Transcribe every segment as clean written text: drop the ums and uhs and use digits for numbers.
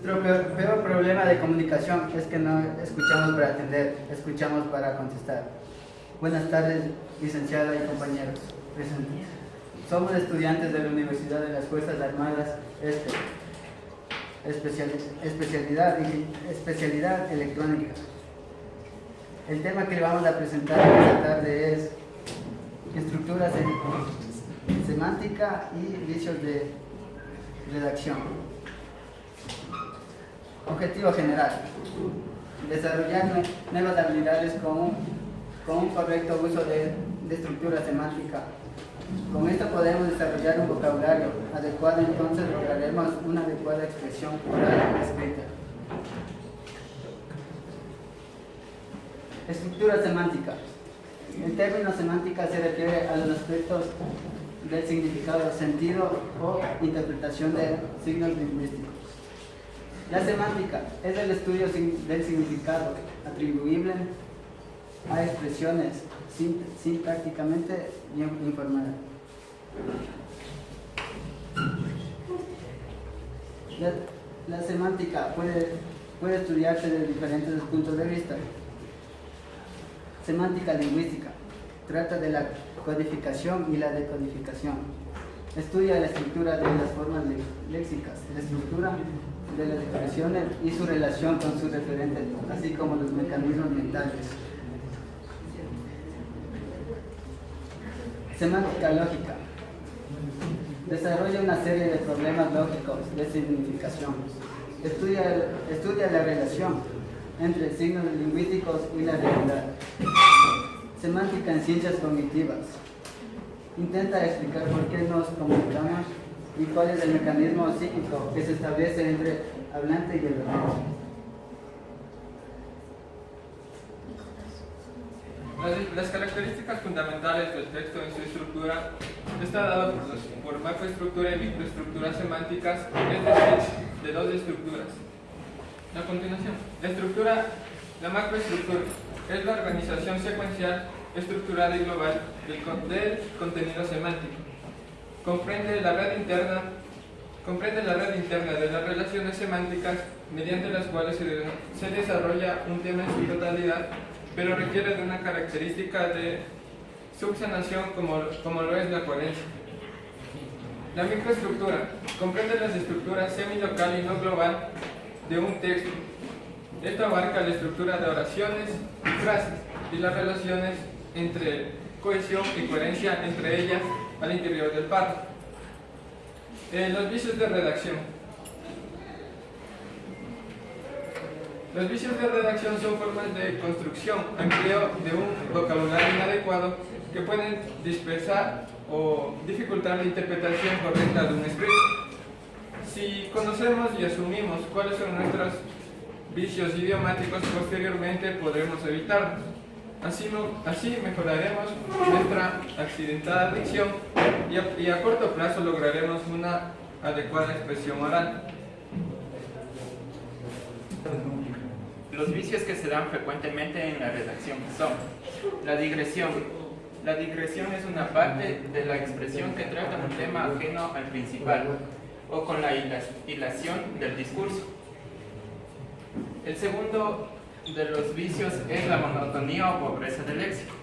Nuestro peor problema de comunicación es que no escuchamos para atender, escuchamos para contestar. Buenas tardes, licenciada y compañeros presentes. Somos estudiantes de la Universidad de las Fuerzas Armadas especialidad electrónica. El tema que le vamos a presentar esta tarde es estructuras en semántica y vicios de redacción. Objetivo general: desarrollar nuevas habilidades con un correcto uso de estructura semántica. Con esto podemos desarrollar un vocabulario adecuado, entonces lograremos una adecuada expresión oral y escrita. Estructura semántica. El término semántica se refiere a los aspectos del significado, sentido o interpretación de signos lingüísticos. La semántica es el estudio del significado atribuible a expresiones sintácticamente informadas. La semántica puede estudiarse desde diferentes puntos de vista. Semántica lingüística trata de la codificación y la decodificación. Estudia la estructura de las formas léxicas, la estructura de las expresiones y su relación con sus referentes, así como los mecanismos mentales. Semántica lógica desarrolla una serie de problemas lógicos de significación. Estudia la relación entre signos lingüísticos y la realidad. Semántica en ciencias cognitivas intenta explicar por qué nos comunicamos y cuál es el mecanismo psíquico que se establece entre hablante y el hablante. Las características fundamentales del texto en su estructura está dado por macroestructura y microestructura semánticas, es decir, de dos estructuras. A continuación, la macroestructura es la organización secuencial, estructurada y global del contenido semántico. Comprende la red interna de las relaciones semánticas mediante las cuales se desarrolla un tema en su totalidad, pero requiere de una característica de subsanación como lo es la coherencia. La microestructura comprende las estructuras semilocal y no global de un texto. Esto abarca la estructura de oraciones y frases y las relaciones entre cohesión y coherencia entre ellas al interior del párrafo. Los vicios de redacción. Los vicios de redacción son formas de construcción, empleo de un vocabulario inadecuado que pueden dispersar o dificultar la interpretación correcta de un escrito. Si conocemos y asumimos cuáles son nuestros vicios idiomáticos, posteriormente podremos evitarlos. Así mejoraremos nuestra accidentada dicción y a corto plazo lograremos una adecuada expresión oral. Los vicios que se dan frecuentemente en la redacción son la digresión. La digresión es una parte de la expresión que trata un tema ajeno al principal o con la hilación del discurso. El segundo de los vicios es la monotonía o pobreza del léxico.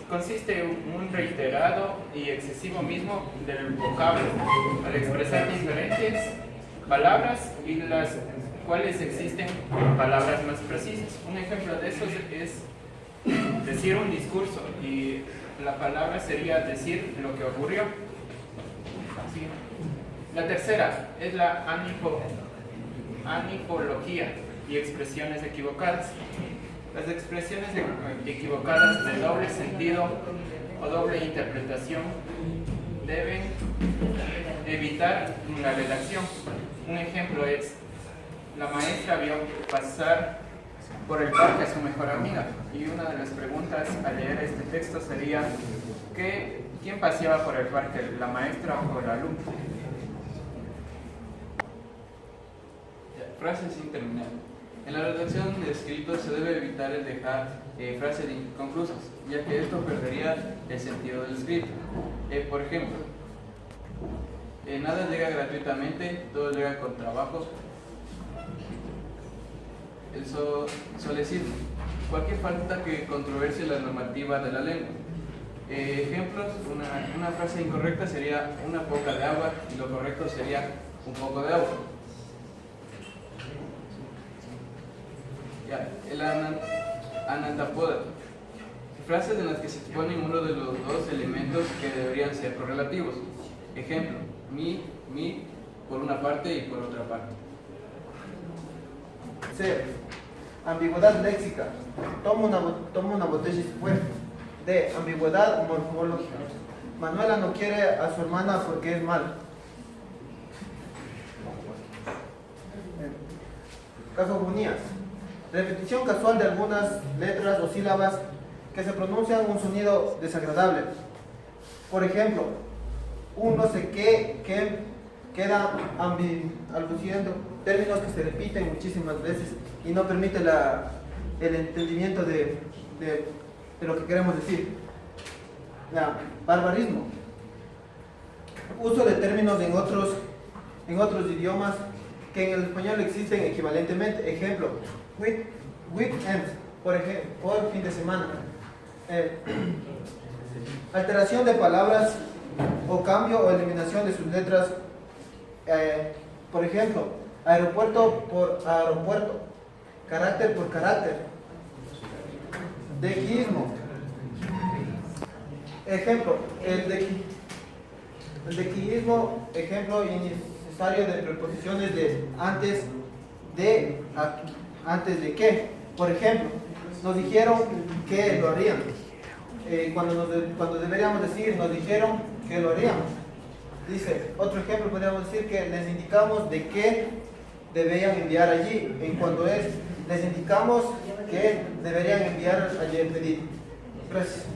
Consiste en un reiterado y excesivo mismo del vocablo al expresar diferentes palabras y las cuales existen palabras más precisas. Un ejemplo de eso es decir un discurso y la palabra sería decir lo que ocurrió. ¿Sí? La tercera es la anipología y expresiones equivocadas. Las expresiones equivocadas de doble sentido o doble interpretación deben evitar en la redacción. Un ejemplo es: la maestra vio pasar por el parque a su mejor amiga, y una de las preguntas al leer este texto sería: ¿quién paseaba por el parque, la maestra o el alumno? Frases sin terminar. En la redacción de escritos se debe evitar el dejar frases inconclusas, ya que esto perdería el sentido del escrito. Por ejemplo, nada llega gratuitamente, todo llega con trabajo. el solecismo, cualquier falta que controversie la normativa de la lengua. Ejemplos, una frase incorrecta sería una poca de agua y lo correcto sería un poco de agua. Ya, el anantapoda. Frases en las que se exponen uno de los dos elementos que deberían ser correlativos. Ejemplo, mi por una parte y por otra parte. C. Ambigüedad léxica. Toma una botella y se fue. D. Ambigüedad morfológica. Manuela no quiere a su hermana porque es mala. Cacofonías. Repetición casual de algunas letras o sílabas que se pronuncian un sonido desagradable. Por ejemplo, un no sé qué que queda aluciendo, términos que se repiten muchísimas veces y no permite el entendimiento de lo que queremos decir. Barbarismo. Uso de términos en otros idiomas que en el español existen equivalentemente. Ejemplo, weekend, por fin de semana. Alteración de palabras o cambio o eliminación de sus letras. Por ejemplo, aeropuerto por aeropuerto, carácter por carácter. Dequismo. Ejemplo, el dequismo, ejemplo innecesario de preposiciones de antes de que. Por ejemplo, nos dijeron que lo harían. Cuando deberíamos decir, nos dijeron que lo haríamos. Dice, otro ejemplo podríamos decir que les indicamos de qué deberían enviar allí. En cuanto es, les indicamos que deberían enviar ayer pedido. Gracias.